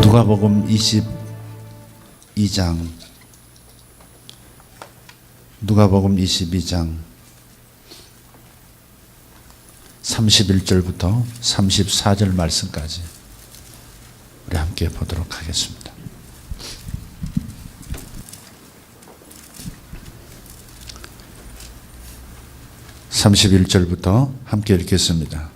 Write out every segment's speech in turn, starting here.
누가복음 22장 누가복음 22장 31절부터 34절 말씀까지 우리 함께 보도록 하겠습니다. (31절부터) 함께 읽겠습니다.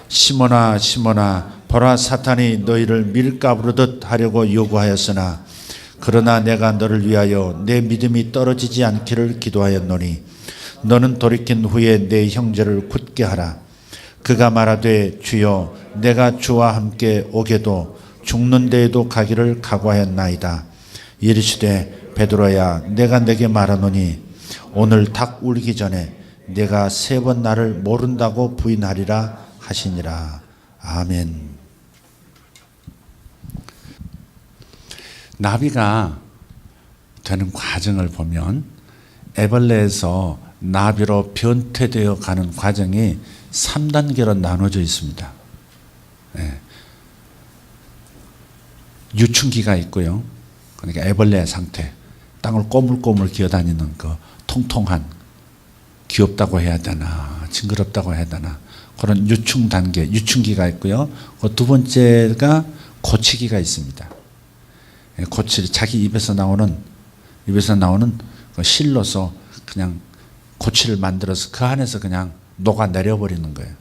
시몬아 시몬아 보라, 사탄이 너희를 밀가부르듯 하려고 요구하였으나 그러나 내가 너를 위하여 내 믿음이 떨어지지 않기를 기도하였노니 너는 돌이킨 후에 내 형제를 굳게 하라. 그가 말하되 주여 내가 주와 함께 오게도 죽는 데에도 가기를 각오하였나이다. 이르시되 베드로야 내가 네게 말하노니 오늘 닭 울기 전에 내가 3번 나를 모른다고 부인하리라 하시니라. 아멘. 나비가 되는 과정을 보면 애벌레에서 나비로 변태되어 가는 과정이 3단계로 나눠져 있습니다. 유충기가 있고요. 그러니까 애벌레 상태, 땅을 꼬물꼬물 기어다니는 그 통통한, 귀엽다고 해야 되나 징그럽다고 해야 되나 그런 유충 단계, 유충기가 있고요. 그 두 번째가 고치기가 있습니다. 고치, 자기 입에서 나오는 그 실로서 그냥 고치를 만들어서 그 안에서 그냥 녹아 내려버리는 거예요.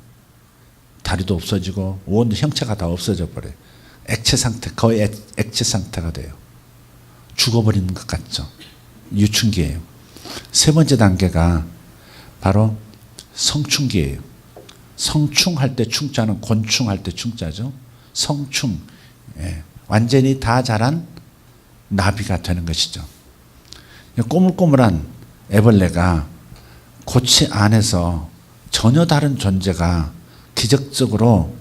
다리도 없어지고 온 형체가 다 없어져 버려요. 액체 상태, 거의 액체 상태가 돼요. 죽어버리는 것 같죠. 유충기예요. 3번째 단계가 바로 성충기예요. 성충할 때 충자는 곤충할 때 충자죠. 성충, 완전히 다 자란 나비가 되는 것이죠. 꼬물꼬물한 애벌레가 고치 안에서 전혀 다른 존재가 기적적으로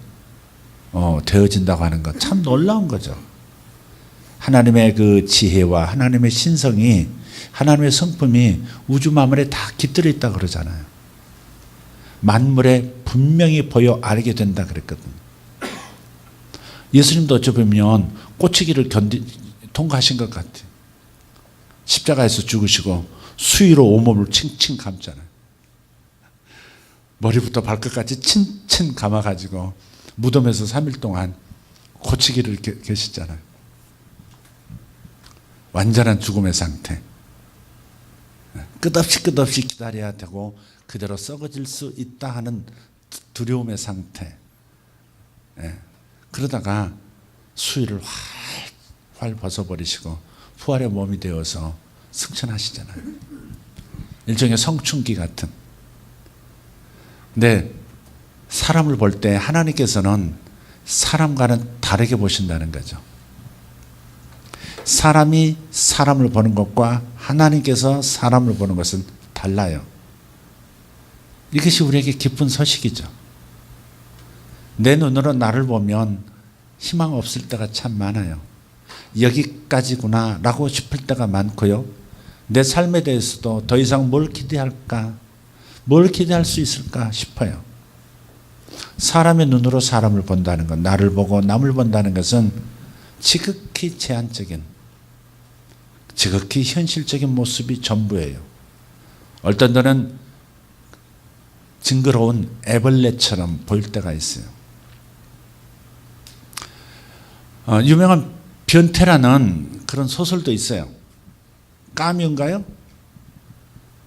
되어진다고 하는 것, 참 놀라운 거죠. 하나님의 그 지혜와 하나님의 신성이, 하나님의 성품이 우주 만물에 다 깃들어 있다 그러잖아요. 만물에 분명히 보여 알게 된다 그랬거든요. 예수님도 어찌 보면 꼬치기를 통과하신 것 같아요. 십자가에서 죽으시고 수위로 온몸을 칭칭 감잖아요. 머리부터 발끝까지 친친 감아가지고 무덤에서 3일 동안 고치기를 계시잖아요. 완전한 죽음의 상태. 끝없이 기다려야 되고 그대로 썩어질 수 있다 하는 두려움의 상태. 그러다가 수위를 활 벗어버리시고 부활의 몸이 되어서 승천하시잖아요. 일종의 성충기 같은. 근데 사람을 볼 때 하나님께서는 사람과는 다르게 보신다는 거죠. 사람이 사람을 보는 것과 하나님께서 사람을 보는 것은 달라요. 이것이 우리에게 기쁜 소식이죠. 내 눈으로 나를 보면 희망 없을 때가 참 많아요. 여기까지구나 라고 싶을 때가 많고요. 내 삶에 대해서도 더 이상 뭘 기대할까, 뭘 기대할 수 있을까 싶어요. 사람의 눈으로 사람을 본다는 것, 나를 보고 남을 본다는 것은 지극히 제한적인, 지극히 현실적인 모습이 전부예요. 어떤 때는 징그러운 애벌레처럼 보일 때가 있어요. 유명한 변태라는 그런 소설도 있어요. 까미인가요?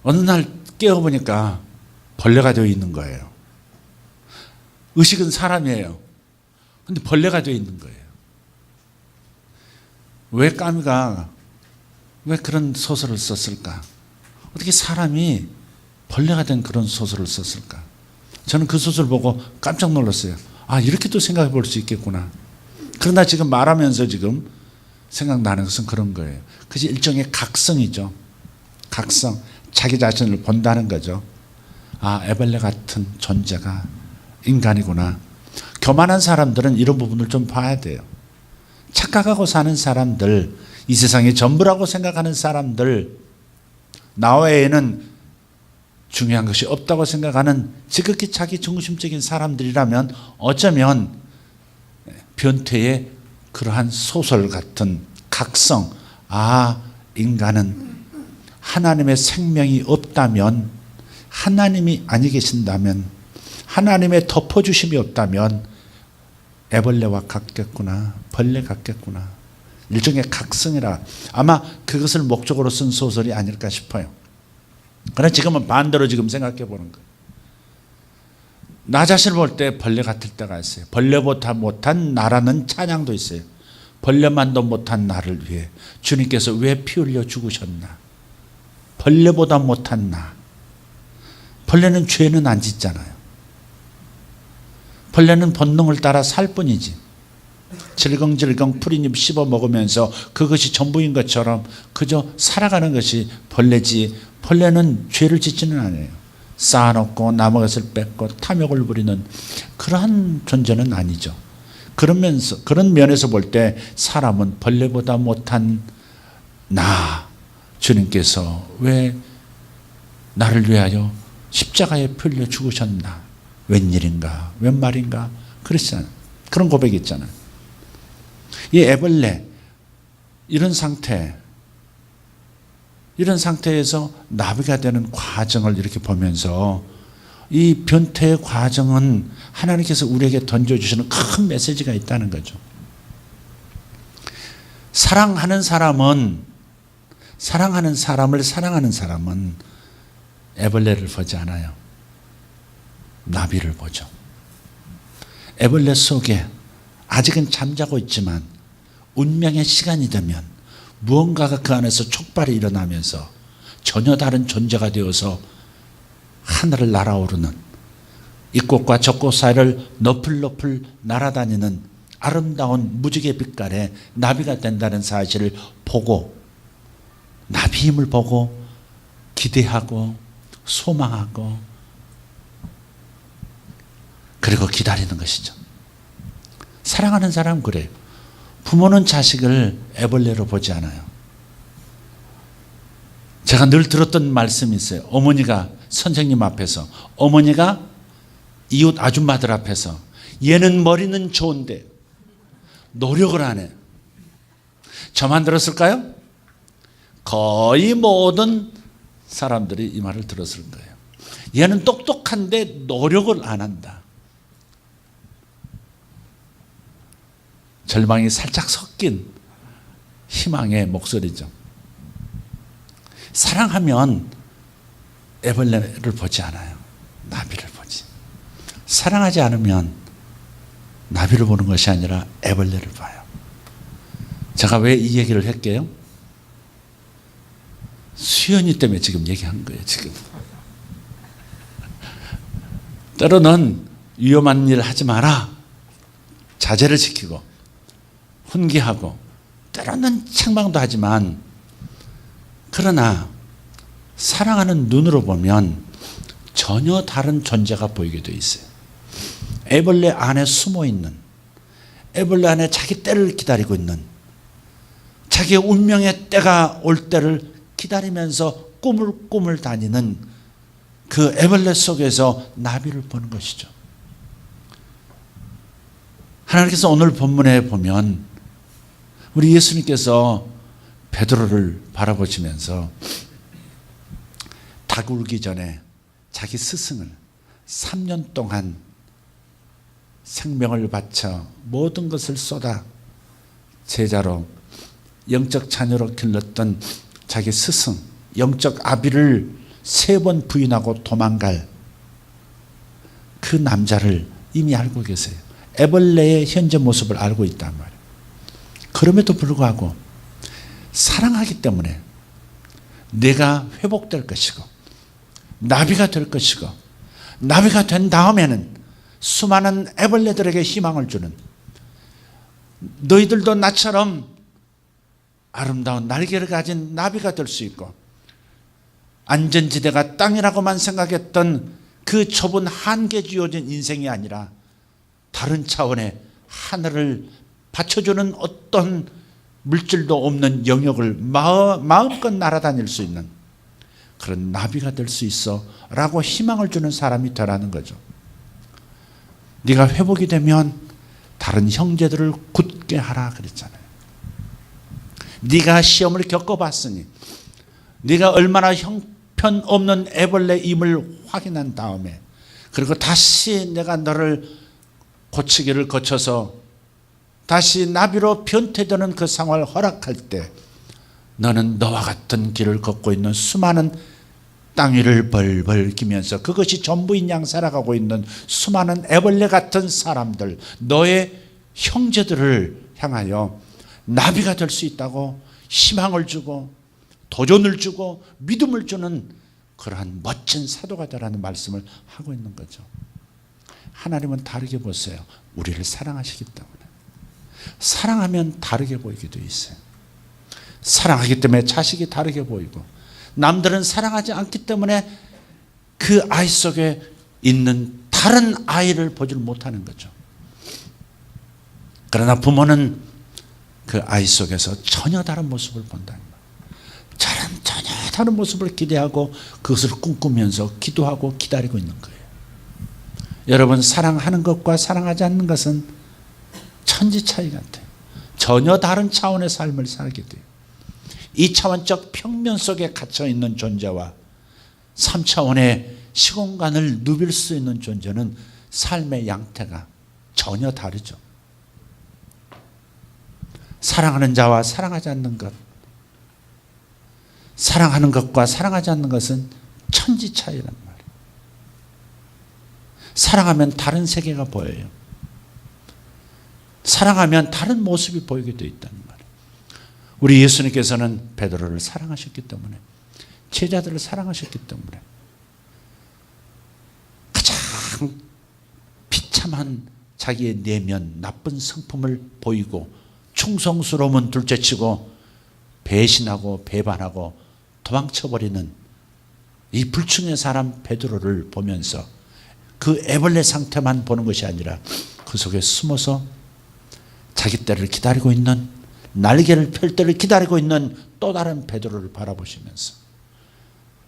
어느 날 깨어보니까 벌레가 되어 있는 거예요. 의식은 사람이에요. 근데 벌레가 되어 있는 거예요. 왜 까미가 왜 그런 소설을 썼을까? 어떻게 사람이 벌레가 된 그런 소설을 썼을까? 저는 그 소설 보고 깜짝 놀랐어요. 아, 이렇게도 생각해 볼 수 있겠구나. 그러나 지금 말하면서 지금 생각나는 것은 그런 거예요. 그것이 일종의 각성이죠. 각성. 자기 자신을 본다는 거죠. 아, 애벌레 같은 존재가 인간이구나. 교만한 사람들은 이런 부분을 좀 봐야 돼요. 착각하고 사는 사람들, 이 세상이 전부라고 생각하는 사람들, 나 외에는 중요한 것이 없다고 생각하는 지극히 자기 중심적인 사람들이라면 어쩌면 변태의 그러한 소설 같은 각성, 인간은 하나님의 생명이 없다면, 하나님이 아니 계신다면, 하나님의 덮어주심이 없다면 애벌레와 같겠구나, 벌레 같겠구나. 일종의 각성이라, 아마 그것을 목적으로 쓴 소설이 아닐까 싶어요. 그러나 지금은 반대로 지금 생각해 보는 거예요. 나 자신을 볼 때 벌레 같을 때가 있어요. 벌레보다 못한 나라는 찬양도 있어요. 벌레만도 못한 나를 위해 주님께서 왜 피 흘려 죽으셨나. 벌레보다 못한 나. 벌레는 죄는 안 짓잖아요. 벌레는 본능을 따라 살 뿐이지. 질겅질겅 풀잎 씹어 먹으면서 그것이 전부인 것처럼 그저 살아가는 것이 벌레지, 벌레는 죄를 짓지는 않아요. 쌓아놓고 남의 것을 뺏고 탐욕을 부리는 그러한 존재는 아니죠. 그러면서, 그런 면에서 볼 때 사람은 벌레보다 못한 나, 주님께서 왜 나를 위하여 십자가에 풀려 죽으셨나, 웬일인가, 웬 말인가, 그랬잖아요. 그런 고백이 있잖아요. 이 애벌레, 이런 상태에서 나비가 되는 과정을 이렇게 보면서 이 변태의 과정은 하나님께서 우리에게 던져주시는 큰 메시지가 있다는 거죠. 사랑하는 사람을 사랑하는 사람은 애벌레를 보지 않아요. 나비를 보죠. 애벌레 속에 아직은 잠자고 있지만 운명의 시간이 되면 무언가가 그 안에서 촉발이 일어나면서 전혀 다른 존재가 되어서 하늘을 날아오르는, 이 꽃과 저 꽃 사이를 너풀너풀 날아다니는 아름다운 무지개 빛깔의 나비가 된다는 사실을 보고, 나비 힘을 보고 기대하고 소망하고 그리고 기다리는 것이죠. 사랑하는 사람은 그래요. 부모는 자식을 애벌레로 보지 않아요. 제가 늘 들었던 말씀이 있어요. 어머니가 선생님 앞에서, 어머니가 이웃 아줌마들 앞에서, 얘는 머리는 좋은데 노력을 안 해. 저만 들었을까요? 거의 모든 사람들이 이 말을 들었을 거예요. 얘는 똑똑한데 노력을 안 한다. 절망이 살짝 섞인 희망의 목소리죠. 사랑하면 애벌레를 보지 않아요. 나비를 보지. 사랑하지 않으면 나비를 보는 것이 아니라 애벌레를 봐요. 제가 왜 이 얘기를 할게요? 수연이 때문에 지금 얘기한 거예요. 지금 때로는 위험한 일 하지 마라, 자제를 지키고 훈계하고 때로는 책망도 하지만, 그러나 사랑하는 눈으로 보면 전혀 다른 존재가 보이게 돼 있어요. 애벌레 안에 숨어 있는, 애벌레 안에 자기 때를 기다리고 있는, 자기의 운명의 때가 올 때를 기다리면서 꾸물꾸물 다니는 그 애벌레 속에서 나비를 보는 것이죠. 하나님께서 오늘 본문에 보면 우리 예수님께서 베드로를 바라보시면서 닭 울기 전에 자기 스승을 3년 동안 생명을 바쳐 모든 것을 쏟아 제자로 영적 자녀로 길렀던 자기 스승, 영적 아비를 3번 부인하고 도망갈 그 남자를 이미 알고 계세요. 애벌레의 현재 모습을 알고 있단 말이에요. 그럼에도 불구하고 사랑하기 때문에 내가 회복될 것이고 나비가 될 것이고, 나비가 된 다음에는 수많은 애벌레들에게 희망을 주는, 너희들도 나처럼 아름다운 날개를 가진 나비가 될 수 있고, 안전지대가 땅이라고만 생각했던 그 좁은 한계 주어진 인생이 아니라 다른 차원의 하늘을 받쳐주는 어떤 물질도 없는 영역을 마음껏 날아다닐 수 있는 그런 나비가 될 수 있어 라고 희망을 주는 사람이 되라는 거죠. 네가 회복이 되면 다른 형제들을 굳게 죽게 하라 그랬잖아요. 네가 시험을 겪어봤으니, 네가 얼마나 형편없는 애벌레임을 확인한 다음에, 그리고 다시 내가 너를 고치기를 거쳐서 다시 나비로 변태되는 그 상황을 허락할 때, 너는 너와 같은 길을 걷고 있는 수많은 땅 위를 벌벌 기면서 그것이 전부인 양 살아가고 있는 수많은 애벌레 같은 사람들, 너의 형제들을 향하여 나비가 될 수 있다고 희망을 주고 도전을 주고 믿음을 주는 그러한 멋진 사도가 되라는 말씀을 하고 있는 거죠. 하나님은 다르게 보세요. 우리를 사랑하시기 때문에. 사랑하면 다르게 보이게 돼 있어요. 사랑하기 때문에 자식이 다르게 보이고, 남들은 사랑하지 않기 때문에 그 아이 속에 있는 다른 아이를 보질 못하는 거죠. 그러나 부모는 그 아이 속에서 전혀 다른 모습을 본다는 거예요. 전혀 다른 모습을 기대하고 그것을 꿈꾸면서 기도하고 기다리고 있는 거예요. 여러분, 사랑하는 것과 사랑하지 않는 것은 천지 차이 같아요. 전혀 다른 차원의 삶을 살게 돼요. 2차원적 평면 속에 갇혀있는 존재와 3차원의 시공간을 누빌 수 있는 존재는 삶의 양태가 전혀 다르죠. 사랑하는 자와 사랑하지 않는 것, 사랑하는 것과 사랑하지 않는 것은 천지 차이란 말이에요. 사랑하면 다른 세계가 보여요. 사랑하면 다른 모습이 보이게 되어 있다는 말이에요. 우리 예수님께서는 베드로를 사랑하셨기 때문에, 제자들을 사랑하셨기 때문에 가장 비참한 자기의 내면 나쁜 성품을 보이고 충성스러움은 둘째치고 배신하고 배반하고 도망쳐버리는 이 불충의 사람 베드로를 보면서 그 애벌레 상태만 보는 것이 아니라 그 속에 숨어서 자기 때를 기다리고 있는, 날개를 펼 때를 기다리고 있는 또 다른 베드로를 바라보시면서,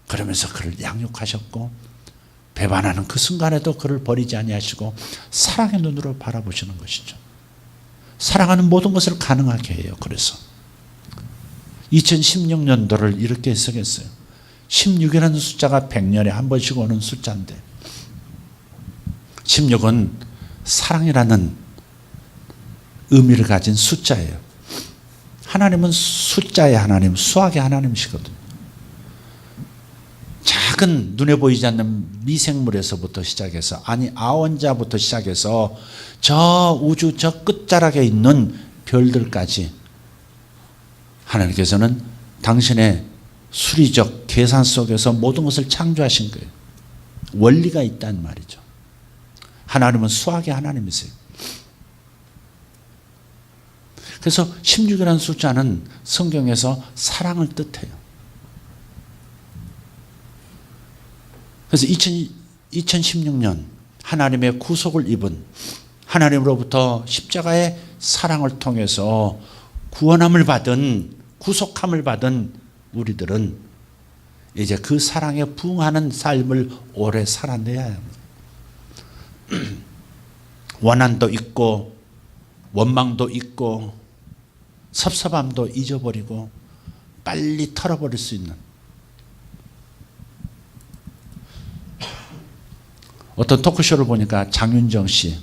그러면서 그를 양육하셨고 배반하는 그 순간에도 그를 버리지 아니하시고 사랑의 눈으로 바라보시는 것이죠. 사랑하는 모든 것을 가능하게 해요. 그래서 2016년도를 이렇게 해석했어요. 16이라는 숫자가 100년에 한 번씩 오는 숫자인데, 16은 사랑이라는 의미를 가진 숫자예요. 하나님은 숫자의 하나님, 수학의 하나님이시거든요. 작은 눈에 보이지 않는 미생물에서부터 시작해서, 아니 아원자부터 시작해서 저 우주 저 끝자락에 있는 별들까지 하나님께서는 당신의 수리적 계산 속에서 모든 것을 창조하신 거예요. 원리가 있단 말이죠. 하나님은 수학의 하나님이세요. 그래서 16이라는 숫자는 성경에서 사랑을 뜻해요. 그래서 2016년 하나님의 구속을 입은, 하나님으로부터 십자가의 사랑을 통해서 구원함을 받은, 구속함을 받은 우리들은 이제 그 사랑에 부응하는 삶을 오래 살아내야 합니다. 원한도 있고 원망도 있고 섭섭함도 잊어버리고 빨리 털어버릴 수 있는, 어떤 토크쇼를 보니까 장윤정 씨,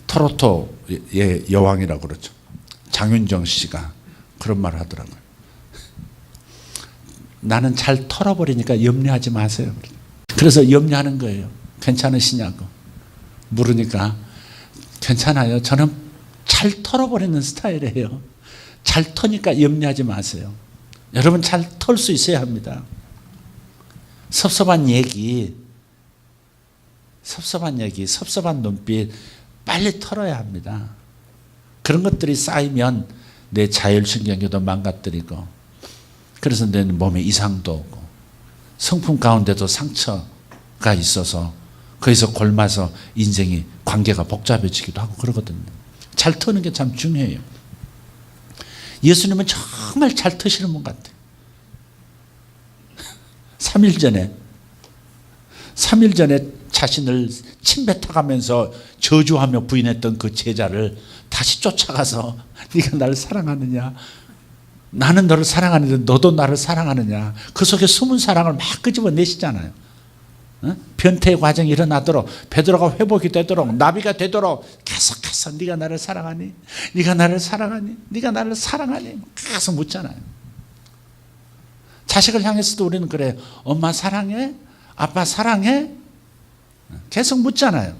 트로트의 여왕이라고 그러죠. 장윤정 씨가 그런 말을 하더라고요. 나는 잘 털어버리니까 염려하지 마세요. 그래서 염려하는 거예요. 괜찮으시냐고 물으니까 괜찮아요. 저는 잘 털어버리는 스타일이에요. 잘 터니까 염려하지 마세요. 여러분 잘 털 수 있어야 합니다. 섭섭한 얘기, 섭섭한 눈빛 빨리 털어야 합니다. 그런 것들이 쌓이면 내 자율신경계도 망가뜨리고, 그래서 내 몸에 이상도 오고 성품 가운데도 상처가 있어서 거기서 골마서 인생이 관계가 복잡해지기도 하고 그러거든요. 잘 터는 게 참 중요해요. 예수님은 정말 잘 터시는 분 같아요. 3일 전에 자신을 침뱉어가면서 저주하며 부인했던 그 제자를 다시 쫓아가서 네가 나를 사랑하느냐, 나는 너를 사랑하는데 너도 나를 사랑하느냐, 그 속에 숨은 사랑을 막 끄집어내시잖아요. 변태의 과정이 일어나도록, 베드로가 회복이 되도록, 나비가 되도록 계속해서 네가 나를 사랑하니, 네가 나를 사랑하니, 네가 나를 사랑하니 계속 묻잖아요. 자식을 향해서도 우리는 그래요. 엄마 사랑해? 아빠 사랑해? 계속 묻잖아요.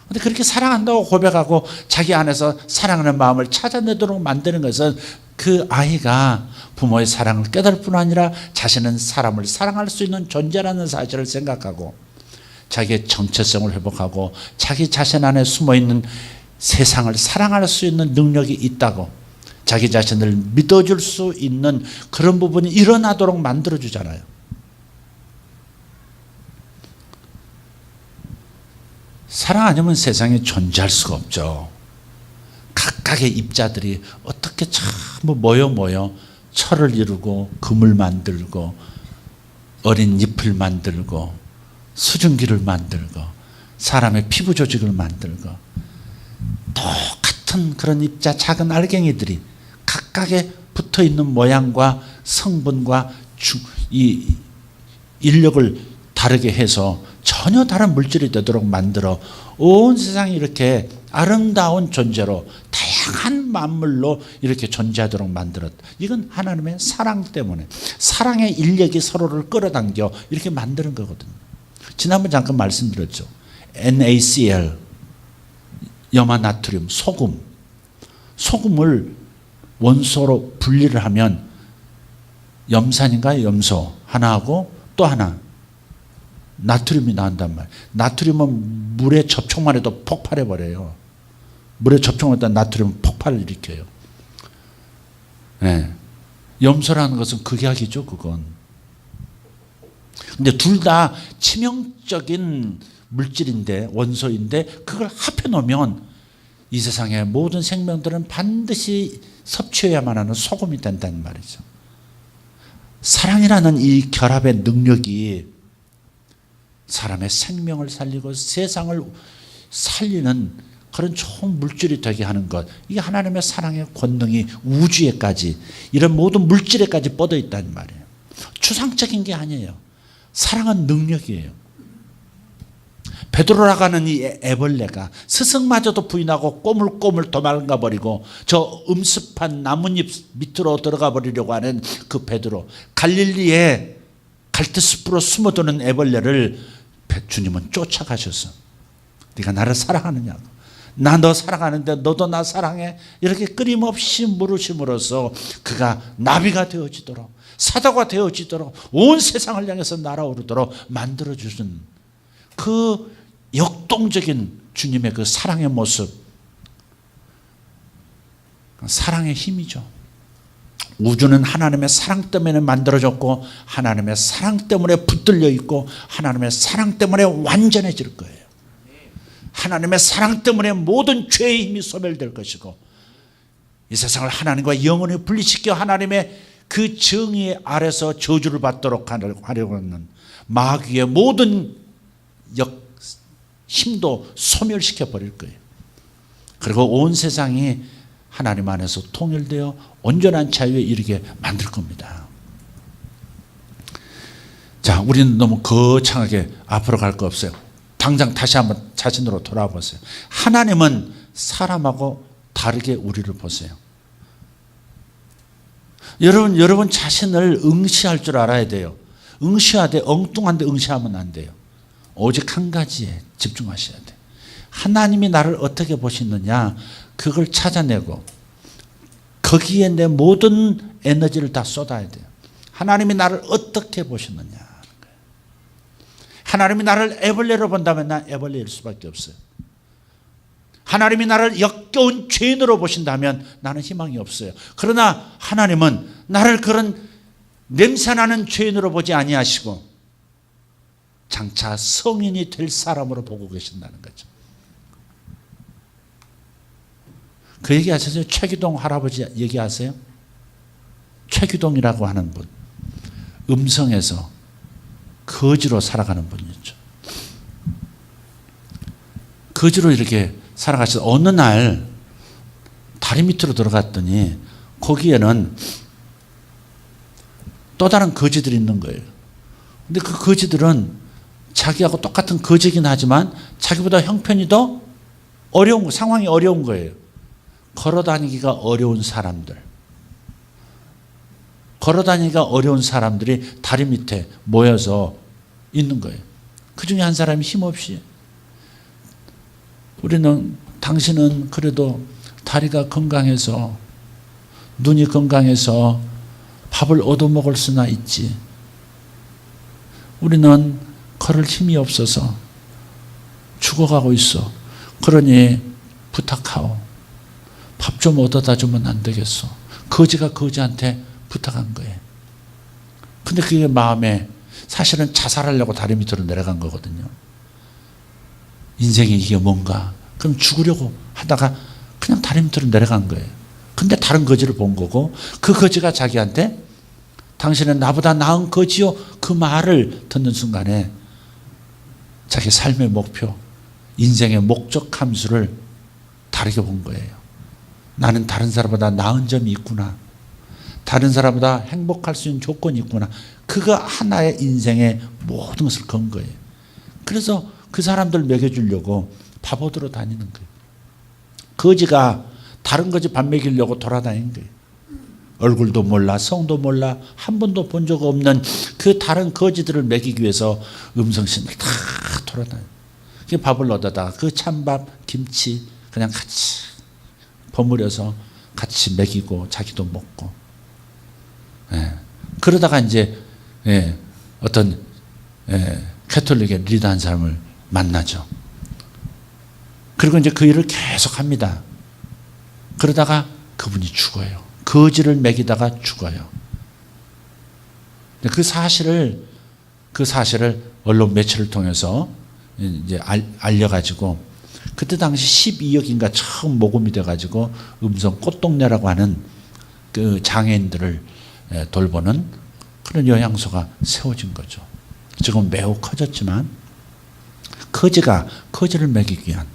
근데 그렇게 사랑한다고 고백하고 자기 안에서 사랑하는 마음을 찾아내도록 만드는 것은 그 아이가 부모의 사랑을 깨달을 뿐 아니라 자신은 사람을 사랑할 수 있는 존재라는 사실을 생각하고 자기의 정체성을 회복하고 자기 자신 안에 숨어있는 세상을 사랑할 수 있는 능력이 있다고 자기 자신을 믿어줄 수 있는 그런 부분이 일어나도록 만들어주잖아요. 사랑 아니면 세상에 존재할 수가 없죠. 각각의 입자들이 어떻게 전부 모여 철을 이루고 금을 만들고 어린 잎을 만들고 수증기를 만들고 사람의 피부 조직을 만들고 똑같은 그런 입자 작은 알갱이들이 각각에 붙어있는 모양과 성분과 이 인력을 다르게 해서 전혀 다른 물질이 되도록 만들어 온 세상이 이렇게 아름다운 존재로 다양한 만물로 이렇게 존재하도록 만들었다. 이건 하나님의 사랑 때문에, 사랑의 인력이 서로를 끌어당겨 이렇게 만드는 거거든요. 지난번 잠깐 말씀드렸죠. NaCl, 염화나트륨, 소금을 원소로 분리를 하면 염산인가요? 염소 하나하고 또 하나 나트륨이 나온단 말이에요. 나트륨은 물에 접촉만 해도 폭발해버려요. 물에 접촉만 해도 나트륨은 폭발을 일으켜요. 네. 염소라는 것은 극약이죠, 그건. 근데 둘 다 치명적인 물질인데, 원소인데, 그걸 합해 놓으면 이 세상의 모든 생명들은 반드시 섭취해야만 하는 소금이 된다는 말이죠. 사랑이라는 이 결합의 능력이 사람의 생명을 살리고 세상을 살리는 그런 좋은 물질이 되게 하는 것, 이게 하나님의 사랑의 권능이 우주에까지 이런 모든 물질에까지 뻗어 있다는 말이에요. 추상적인 게 아니에요. 사랑은 능력이에요. 베드로라고 하는 이 애벌레가 스승마저도 부인하고 꼬물꼬물 도망가 버리고 저 음습한 나뭇잎 밑으로 들어가 버리려고 하는 그 베드로, 갈릴리에 갈대숲으로 숨어드는 애벌레를 주님은 쫓아가셔서 네가 나를 사랑하느냐고, 나 너 사랑하는데 너도 나 사랑해, 이렇게 끊임없이 물으심으로써 그가 나비가 되어지도록, 사자가 되어지도록, 온 세상을 향해서 날아오르도록 만들어주신 그 역동적인 주님의 그 사랑의 모습, 사랑의 힘이죠. 우주는 하나님의 사랑 때문에 만들어졌고 하나님의 사랑 때문에 붙들려 있고 하나님의 사랑 때문에 완전해질 거예요. 하나님의 사랑 때문에 모든 죄의 힘이 소멸될 것이고 이 세상을 하나님과 영원히 분리시켜 하나님의 그 정의 아래서 저주를 받도록 하려고 하는 마귀의 모든 힘도 소멸시켜 버릴 거예요. 그리고 온 세상이 하나님 안에서 통일되어 온전한 자유에 이르게 만들 겁니다. 자, 우리는 너무 거창하게 앞으로 갈 거 없어요. 당장 다시 한번 자신으로 돌아보세요. 하나님은 사람하고 다르게 우리를 보세요. 여러분 자신을 응시할 줄 알아야 돼요. 응시하되 엉뚱한데 응시하면 안 돼요. 오직 한 가지에 집중하셔야 돼요. 하나님이 나를 어떻게 보시느냐, 그걸 찾아내고 거기에 내 모든 에너지를 다 쏟아야 돼요. 하나님이 나를 어떻게 보시느냐. 하나님이 나를 애벌레로 본다면 난 애벌레일 수밖에 없어요. 하나님이 나를 역겨운 죄인으로 보신다면 나는 희망이 없어요. 그러나 하나님은 나를 그런 냄새나는 죄인으로 보지 아니하시고 장차 성인이 될 사람으로 보고 계신다는 거죠. 그 얘기하셨어요? 최기동 할아버지 얘기하세요? 최기동이라고 하는 분, 음성에서 거지로 살아가는 분이었죠. 거지로 이렇게 살아가셔서 어느 날 다리 밑으로 들어갔더니 거기에는 또 다른 거지들이 있는 거예요. 근데 그 거지들은 자기하고 똑같은 거지긴 하지만 자기보다 형편이 더 어려운 거, 상황이 어려운 거예요. 걸어다니기가 어려운 사람들. 걸어다니기가 어려운 사람들이 다리 밑에 모여서 있는 거예요. 그 중에 한 사람이 힘없이 당신은 그래도 다리가 건강해서 눈이 건강해서 밥을 얻어먹을 수나 있지. 우리는 걸을 힘이 없어서 죽어가고 있어. 그러니 부탁하오. 밥 좀 얻어다 주면 안 되겠어. 거지가 거지한테 부탁한 거예요. 근데 그게 마음에 사실은 자살하려고 다리 밑으로 내려간 거거든요. 인생이 이게 뭔가. 그럼 죽으려고 하다가 그냥 다리 밑으로 내려간 거예요. 근데 다른 거지를 본 거고 그 거지가 자기한테 당신은 나보다 나은 거지요. 그 말을 듣는 순간에 자기 삶의 목표, 인생의 목적 함수를 다르게 본 거예요. 나는 다른 사람보다 나은 점이 있구나. 다른 사람보다 행복할 수 있는 조건이 있구나. 그거 하나의 인생의 모든 것을 건 거예요. 그래서 그 사람들 먹여주려고 밥 얻으러 다니는 거예요. 거지가 다른 거지 밥 먹이려고 돌아다니는 거예요. 얼굴도 몰라, 성도 몰라, 한 번도 본 적 없는 그 다른 거지들을 먹이기 위해서 음성심을 다 돌아다녀요. 밥을 얻어다가 그 찬밥, 김치 그냥 같이 버무려서 같이 먹이고 자기도 먹고. 예. 그러다가 이제 어떤 캐톨릭의 리더한 사람을 만나죠. 그리고 이제 그 일을 계속 합니다. 그러다가 그분이 죽어요. 거지를 먹이다가 죽어요. 그 사실을 언론 매체를 통해서 이제 알려가지고 그때 당시 12억인가 처음 모금이 돼가지고 음성 꽃동네라고 하는 그 장애인들을 돌보는 그런 요양소가 세워진 거죠. 지금 매우 커졌지만 거지가 거지를 먹이기 위한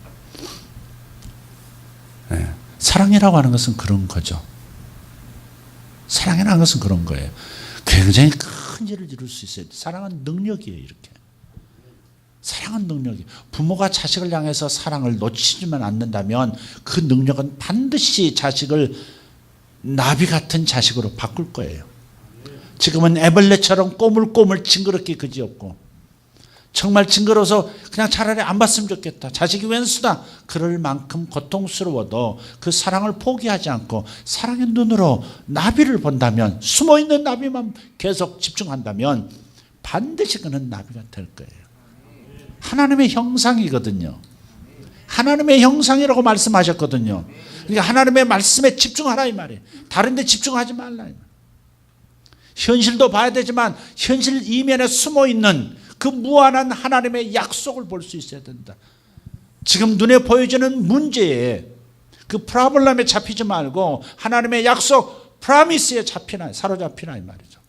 사랑이라고 하는 것은 그런 거죠. 사랑이라는 것은 그런 거예요. 굉장히 큰 일을 이룰 수 있어요. 사랑은 능력이에요. 이렇게. 사랑은 능력이에요. 부모가 자식을 향해서 사랑을 놓치지만 않는다면 그 능력은 반드시 자식을 나비 같은 자식으로 바꿀 거예요. 지금은 애벌레처럼 꼬물꼬물 징그럽게 그지없고 정말 징그러워서 그냥 차라리 안 봤으면 좋겠다. 자식이 웬수다. 그럴 만큼 고통스러워도 그 사랑을 포기하지 않고 사랑의 눈으로 나비를 본다면, 숨어있는 나비만 계속 집중한다면 반드시 그는 나비가 될 거예요. 하나님의 형상이거든요. 하나님의 형상이라고 말씀하셨거든요. 그러니까 하나님의 말씀에 집중하라 이 말이에요. 다른 데 집중하지 말라 이 말이에요. 현실도 봐야 되지만 현실 이면에 숨어있는 그 무한한 하나님의 약속을 볼 수 있어야 된다. 지금 눈에 보여지는 문제에 그 프로블럼에 잡히지 말고 하나님의 약속 프라미스에 사로잡히나 이 말이죠.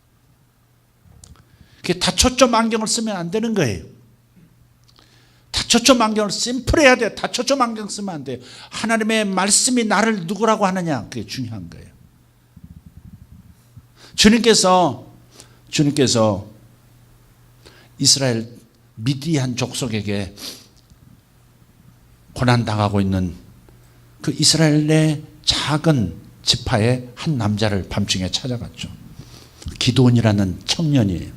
그게 다초점 안경을 쓰면 안 되는 거예요. 다초점 안경을 심플해야 돼요. 다초점 안경 쓰면 안 돼요. 하나님의 말씀이 나를 누구라고 하느냐, 그게 중요한 거예요. 주님께서 이스라엘 미디안 족속에게 고난당하고 있는 그 이스라엘의 작은 지파의 한 남자를 밤중에 찾아갔죠. 기드온이라는 청년이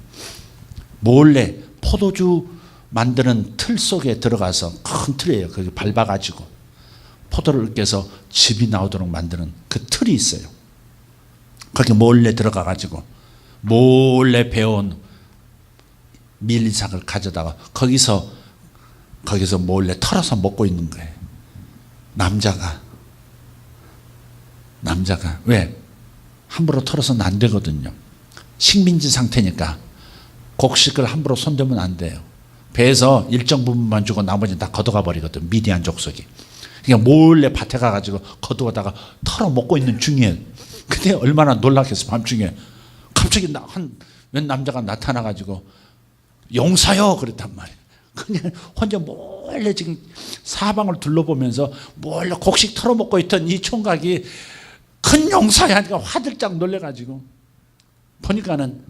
몰래 포도주 만드는 틀 속에 들어가서, 큰 틀이에요. 거기 밟아가지고 포도를 깨서 즙이 나오도록 만드는 그 틀이 있어요. 거기 몰래 들어가가지고 몰래 배운 밀리삭을 가져다가 거기서 몰래 털어서 먹고 있는 거예요. 남자가 왜? 함부로 털어서는 안 되거든요. 식민지 상태니까 곡식을 함부로 손대면 안 돼요. 배에서 일정 부분만 주고 나머지는 다 걷어가 버리거든, 미디안 족속이. 그러니까 몰래 밭에 가가지고 걷어다가 털어 먹고 있는 중이에요. 근데 얼마나 놀랐겠어. 밤중에 갑자기 웬 남자가 나타나가지고 용사요 그랬단 말이에요. 그냥 혼자 몰래 지금 사방을 둘러보면서 몰래 곡식 털어먹고 있던 이 총각이 큰 용사야 하니까 화들짝 놀래가지고 보니까는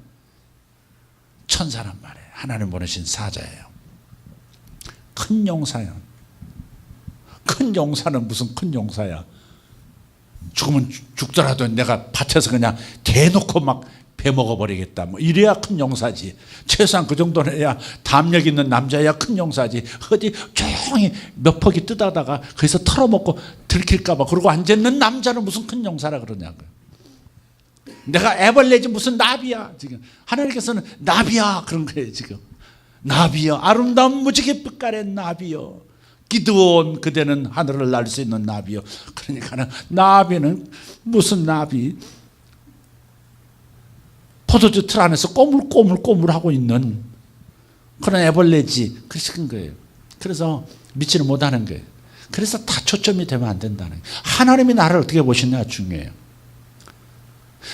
천사란 말이에요. 하나님 보내신 사자예요. 큰 용사야. 큰 용사는 무슨 큰 용사야. 죽으면 죽더라도 내가 밭에서 그냥 대놓고 막 베먹어버리겠다. 뭐 이래야 큰 용사지. 최소한 그 정도는 해야 담력 있는 남자야 큰 용사지. 어디 조용히 몇 포기 뜯다가 거기서 털어먹고 들킬까봐 그러고 앉아있는 남자는 무슨 큰 용사라 그러냐고요. 내가 애벌레지 무슨 나비야. 지금 하나님께서는 나비야 그런 거예요. 지금 나비여, 아름다운 무지개 빛깔의 나비여, 기드온 그대는 하늘을 날 수 있는 나비여. 그러니까 나비는 무슨 나비, 포도주 틀 안에서 꼬물꼬물하고 있는 그런 애벌레지. 그런 거예요. 그래서 믿지를 못하는 거예요. 그래서 다 초점이 되면 안 된다는 거예요. 하나님이 나를 어떻게 보시느냐 중요해요.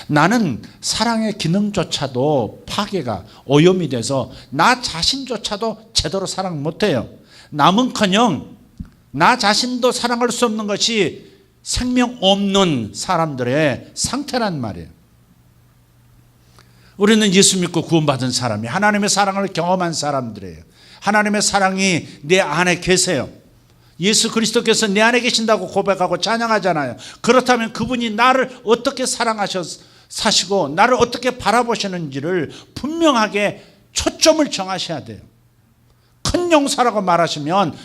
나는 사랑의 기능조차도 파괴가 오염이 돼서 나 자신조차도 제대로 사랑 못해요. 남은커녕 나 자신도 사랑할 수 없는 것이 생명 없는 사람들의 상태란 말이에요. 우리는 예수 믿고 구원받은 사람이 하나님의 사랑을 경험한 사람들이에요. 하나님의 사랑이 내 안에 계세요. 예수 그리스도께서 내 안에 계신다고 고백하고 찬양하잖아요. 그렇다면 그분이 나를 어떻게 사시고 나를 어떻게 바라보시는지를 분명하게 초점을 정하셔야 돼요. 큰 용사라고 말하시면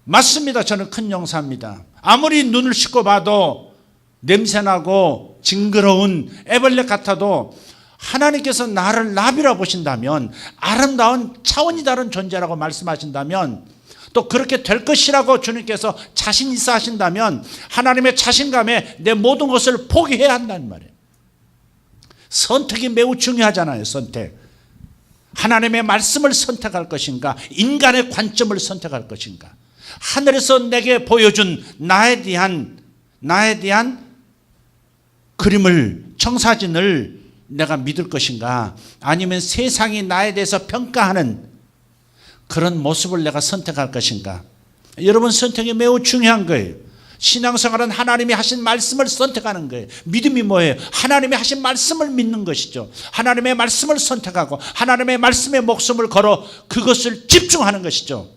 맞습니다. 저는 큰 용사입니다. 아무리 눈을 씻고 봐도 냄새나고 징그러운 애벌레 같아도 하나님께서 나를 나비라 보신다면, 아름다운 차원이 다른 존재라고 말씀하신다면, 또 그렇게 될 것이라고 주님께서 자신 있어 하신다면 하나님의 자신감에 내 모든 것을 포기해야 한다는 말이에요. 선택이 매우 중요하잖아요. 선택. 하나님의 말씀을 선택할 것인가, 인간의 관점을 선택할 것인가, 하늘에서 내게 보여준 나에 대한 그림을, 청사진을 내가 믿을 것인가, 아니면 세상이 나에 대해서 평가하는 그런 모습을 내가 선택할 것인가. 여러분, 선택이 매우 중요한 거예요. 신앙생활은 하나님이 하신 말씀을 선택하는 거예요. 믿음이 뭐예요? 하나님이 하신 말씀을 믿는 것이죠. 하나님의 말씀을 선택하고 하나님의 말씀에 목숨을 걸어 그것을 집중하는 것이죠.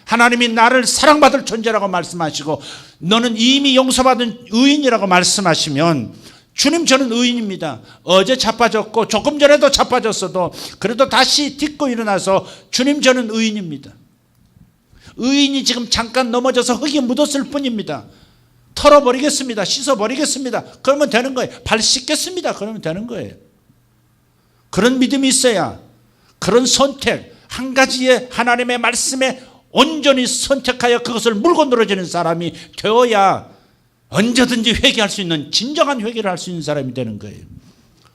하나님이 나를 사랑받을 존재라고 말씀하시고 너는 이미 용서받은 의인이라고 말씀하시면, 주님 저는 의인입니다. 어제 자빠졌고 조금 전에도 자빠졌어도 그래도 다시 딛고 일어나서 주님 저는 의인입니다. 의인이 지금 잠깐 넘어져서 흙이 묻었을 뿐입니다. 털어버리겠습니다. 씻어버리겠습니다. 그러면 되는 거예요. 발 씻겠습니다. 그러면 되는 거예요. 그런 믿음이 있어야, 그런 선택, 한 가지의 하나님의 말씀에 온전히 선택하여 그것을 물고 늘어지는 사람이 되어야 언제든지 회개할 수 있는, 진정한 회개를 할 수 있는 사람이 되는 거예요.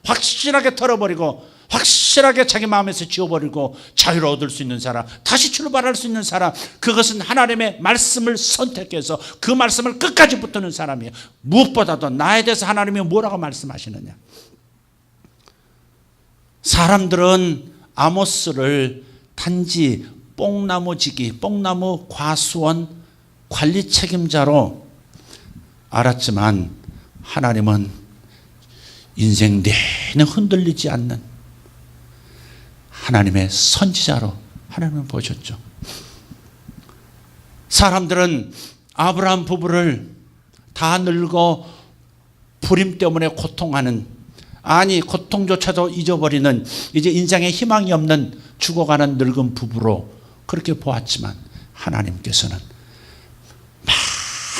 확실하게 털어버리고 확실하게 자기 마음에서 지워버리고 자유를 얻을 수 있는 사람, 다시 출발할 수 있는 사람, 그것은 하나님의 말씀을 선택해서 그 말씀을 끝까지 붙드는 사람이에요. 무엇보다도 나에 대해서 하나님이 뭐라고 말씀하시느냐. 사람들은 아모스를 단지 뽕나무지기, 뽕나무 과수원 관리 책임자로 알았지만 하나님은 인생 내내 흔들리지 않는 하나님의 선지자로 하나님은 보셨죠. 사람들은 아브라함 부부를 다 늙어 불임 때문에 고통하는, 아니 고통조차도 잊어버리는, 이제 인생에 희망이 없는 죽어가는 늙은 부부로 그렇게 보았지만 하나님께서는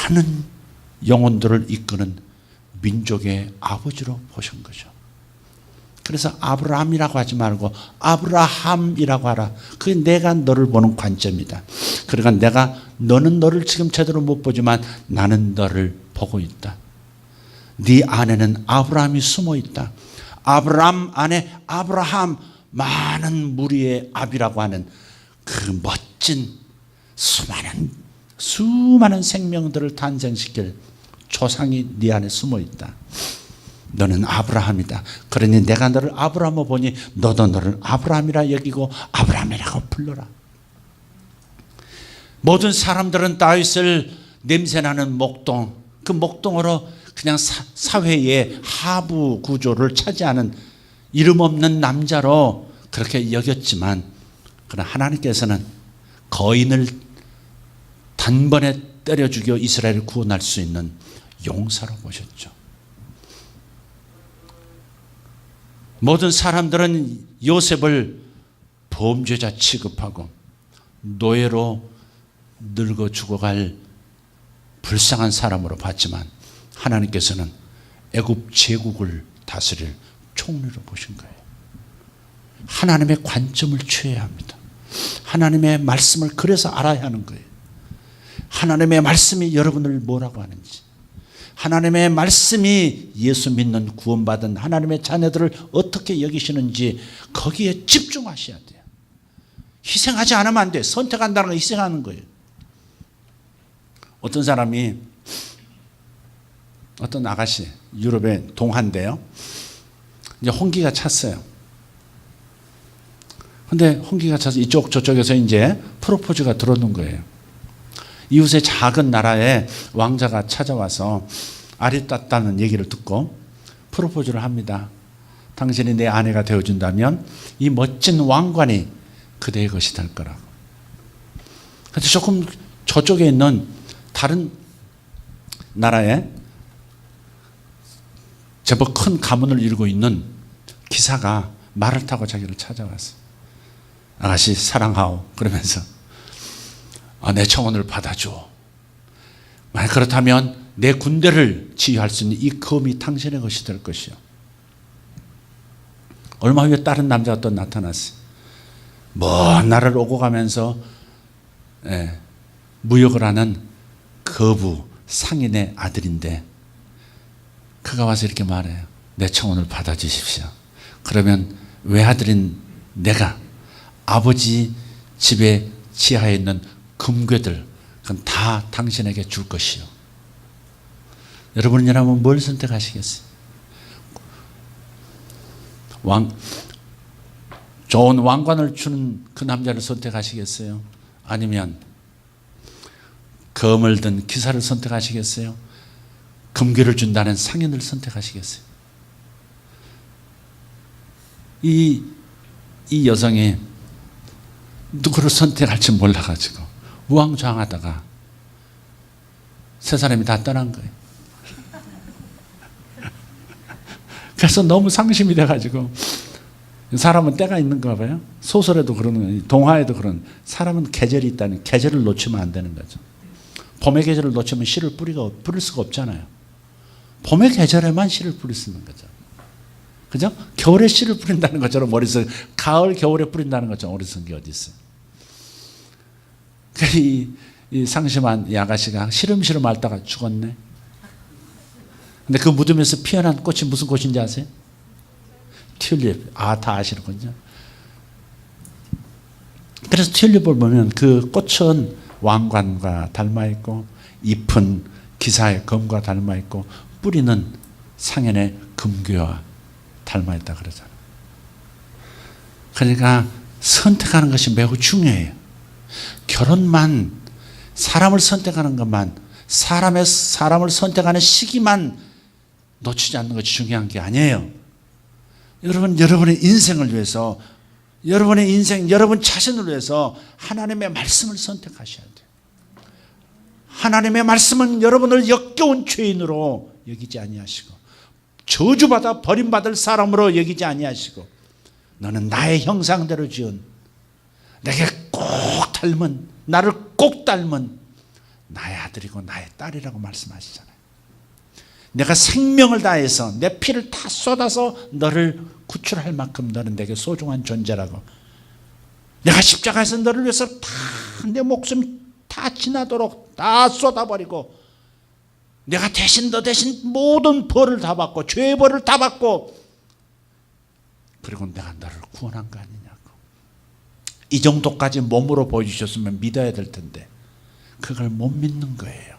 많은 영혼들을 이끄는 민족의 아버지로 보신 거죠. 그래서 아브라함이라고 하지 말고 아브라함이라고 하라. 그게 내가 너를 보는 관점이다. 그러니까 너는 너를 지금 제대로 못 보지만 나는 너를 보고 있다. 네 안에는 아브라함이 숨어 있다. 아브라함 안에 아브라함, 많은 무리의 압이라고 하는 그 멋진 수많은 생명들을 탄생시킬 조상이 네 안에 숨어 있다. 너는 아브라함이다. 그러니 내가 너를 아브라함으로 보니 너도 너를 아브라함이라 여기고 아브라함이라고 불러라. 모든 사람들은 다윗을 냄새나는 목동, 그 목동으로 그냥 사회의 하부 구조를 차지하는 이름 없는 남자로 그렇게 여겼지만, 그러나 하나님께서는 거인을 단번에 때려 죽여 이스라엘을 구원할 수 있는 용사로 보셨죠. 모든 사람들은 요셉을 범죄자 취급하고 노예로 늙어 죽어갈 불쌍한 사람으로 봤지만, 하나님께서는 애굽 제국을 다스릴 총리로 보신 거예요. 하나님의 관점을 취해야 합니다. 하나님의 말씀을 그래서 알아야 하는 거예요. 하나님의 말씀이 여러분을 뭐라고 하는지, 하나님의 말씀이 예수 믿는 구원받은 하나님의 자녀들을 어떻게 여기시는지 거기에 집중하셔야 돼요. 희생하지 않으면 안 돼요. 선택한다는 건 희생하는 거예요. 어떤 사람이, 어떤 아가씨, 유럽의 동한데요, 이제 홍기가 찼어요. 근데 홍기가 차서 이쪽 저쪽에서 이제 프로포즈가 들어오는 거예요. 이웃의 작은 나라에 왕자가 찾아와서 아리따따는 얘기를 듣고 프로포즈를 합니다. 당신이 내 아내가 되어준다면 이 멋진 왕관이 그대의 것이 될 거라고. 그런데 조금 저쪽에 있는 다른 나라에 제법 큰 가문을 이루고 있는 기사가 말을 타고 자기를 찾아왔어요. 아가씨 사랑하오 그러면서 내 청혼을 받아줘. 만약 그렇다면 내 군대를 지휘할 수 있는 이 검이 당신의 것이 될 것이요. 얼마 후에 다른 남자가 또 나타났어요. 먼 나라를 오고 가면서 무역을 하는 거부 상인의 아들인데, 그가 와서 이렇게 말해요. 내 청혼을 받아주십시오. 그러면 외아들인 내가 아버지 집에 지하에 있는 금괴들, 그건 다 당신에게 줄 것이요. 여러분이라면 뭘 선택하시겠어요? 좋은 왕관을 주는 그 남자를 선택하시겠어요? 아니면 검을 든 기사를 선택하시겠어요? 금괴를 준다는 상인을 선택하시겠어요? 이 여성이 누구를 선택할지 몰라가지고 우왕좌왕하다가 세 사람이 다 떠난 거예요. 그래서 너무 상심이 돼가지고, 사람은 때가 있는가 봐요. 소설에도 그러는 거예요. 동화에도 그런, 사람은 계절이 있다는, 계절을 놓치면 안 되는 거죠. 봄의 계절을 놓치면 씨를 뿌릴 수가 없잖아요. 봄의 계절에만 씨를 뿌릴 수 있는 거죠. 그죠? 겨울에 씨를 뿌린다는 것처럼 머릿속에, 가을, 겨울에 뿌린다는 것처럼 머릿속에 게 어디 있어요. 이 상심한 이 아가씨가 시름시름 앓다가 죽었네. 근데 그 무덤에서 피어난 꽃이 무슨 꽃인지 아세요? 튤립. 다 아시는군요. 그래서 튤립을 보면 그 꽃은 왕관과 닮아있고, 잎은 기사의 검과 닮아있고, 뿌리는 상현의 금괴와 닮아있다 그러잖아요. 그러니까 선택하는 것이 매우 중요해요. 결혼만, 사람을 선택하는 것만, 사람을 선택하는 시기만 놓치지 않는 것이 중요한 게 아니에요. 여러분의 인생을 위해서, 여러분의 인생, 여러분 자신을 위해서 하나님의 말씀을 선택하셔야 돼요. 하나님의 말씀은 여러분을 역겨운 죄인으로 여기지 아니하시고, 저주받아 버림받을 사람으로 여기지 아니하시고, 너는 나의 형상대로 지은, 내게 꼭 닮은, 나를 꼭 닮은 나의 아들이고 나의 딸이라고 말씀하시잖아요. 내가 생명을 다해서 내 피를 다 쏟아서 너를 구출할 만큼 너는 내게 소중한 존재라고, 내가 십자가에서 너를 위해서 다 내 목숨 다 지나도록 다 쏟아버리고, 내가 대신 너 대신 모든 벌을 다 받고, 죄의 벌을 다 받고, 그리고 내가 너를 구원한 거 아니냐고. 이 정도까지 몸으로 보여주셨으면 믿어야 될 텐데 그걸 못 믿는 거예요.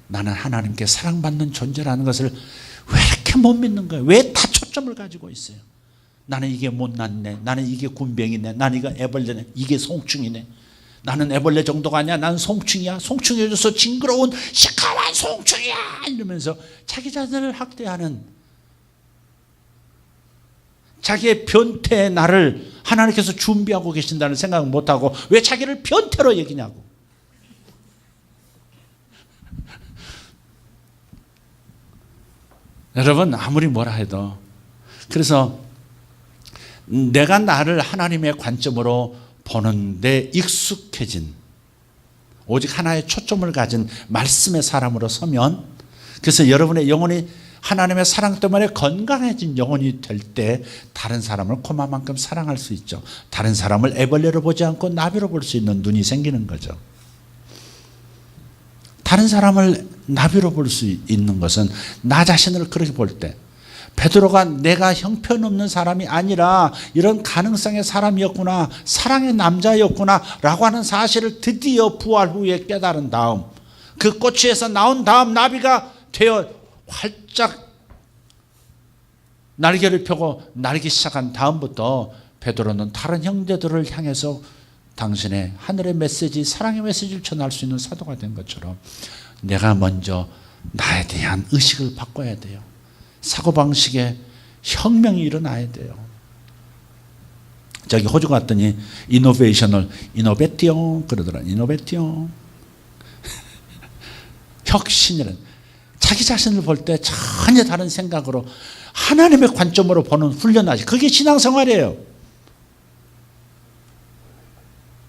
나는 하나님께 사랑받는 존재라는 것을 왜 이렇게 못 믿는 거예요? 왜 다 초점을 가지고 있어요? 나는 이게 못났네, 나는 이게 군병이네, 나는 이거 애벌레네, 이게 송충이네, 나는 애벌레 정도가 아니야. 나는 송충이야. 송충이어져서 징그러운 시커먼 송충이야. 이러면서 자기 자신을 학대하는, 자기의 변태의 날을 하나님께서 준비하고 계신다는 생각을 못하고 왜 자기를 변태로 여기냐고. 여러분, 아무리 뭐라 해도, 그래서 내가 나를 하나님의 관점으로 보는데 익숙해진, 오직 하나의 초점을 가진 말씀의 사람으로 서면, 그래서 여러분의 영혼이 하나님의 사랑 때문에 건강해진 영혼이 될 때 다른 사람을 코마만큼 사랑할 수 있죠. 다른 사람을 애벌레로 보지 않고 나비로 볼 수 있는 눈이 생기는 거죠. 다른 사람을 나비로 볼 수 있는 것은 나 자신을 그렇게 볼 때, 베드로가 내가 형편없는 사람이 아니라 이런 가능성의 사람이었구나, 사랑의 남자였구나 라고 하는 사실을 드디어 부활 후에 깨달은 다음, 그 꼬치에서 나온 다음 나비가 되어 활짝 날개를 펴고 날기 시작한 다음부터 베드로는 다른 형제들을 향해서 당신의 하늘의 메시지, 사랑의 메시지를 전할 수 있는 사도가 된 것처럼 내가 먼저 나에 대한 의식을 바꿔야 돼요. 사고방식에 혁명이 일어나야 돼요. 저기 호주 갔더니 이노베티용 그러더라. 이노베티용 혁신이란, 자기 자신을 볼 때 전혀 다른 생각으로 하나님의 관점으로 보는 훈련하지. 그게 신앙생활이에요.